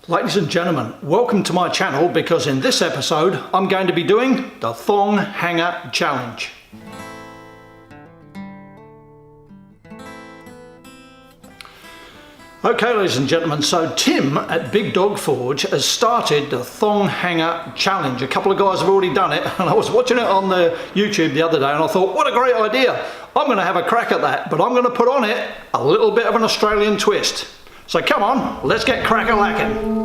Ladies and gentlemen, welcome to my channel because in this episode I'm going to be doing the thong hanger challenge. Okay ladies and gentlemen, so Tim at BigDog Forge has started the thong hanger challenge. A couple of guys have already done it and I was watching it on the YouTube the other day and I thought, what a great idea. I'm going to have a crack at that, but I'm going to put on it a little bit of an Australian twist. So come on, let's get crack-a-lacking.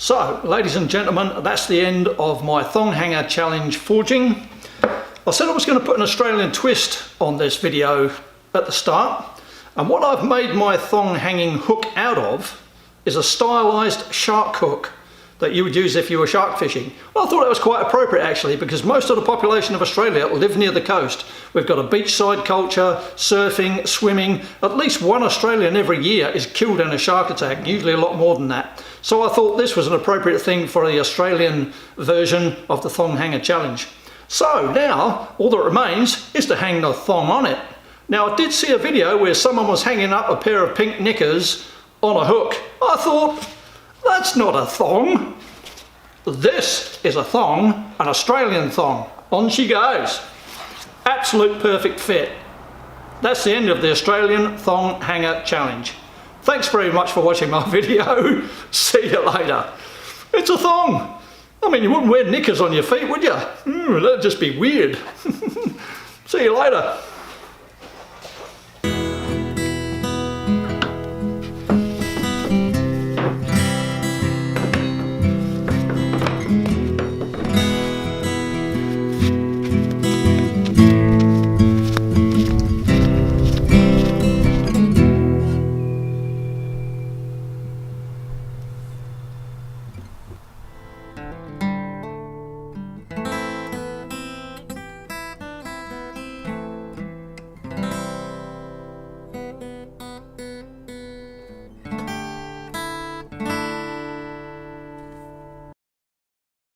So, ladies and gentlemen, that's the end of my thong hanger challenge forging. I said I was going to put an Australian twist on this video at the start, and what I've made my thong hanging hook out of is a stylised shark hook that you would use if you were shark fishing. Well, I thought it was quite appropriate actually, because most of the population of Australia live near the coast. We've got a beachside culture, surfing, swimming. At least one Australian every year is killed in a shark attack, usually a lot more than that. So I thought this was an appropriate thing for the Australian version of the thong hanger challenge. So now all that remains is to hang the thong on it. Now I did see a video where someone was hanging up a pair of pink knickers on a hook. I thought, that's not a thong. This is a thong, an Australian thong. On she goes. Absolute perfect fit. That's the end of the Australian thong hanger challenge. Thanks very much for watching my video. See you later. It's a thong. I mean, you wouldn't wear knickers on your feet, would you? That'd just be weird. See you later.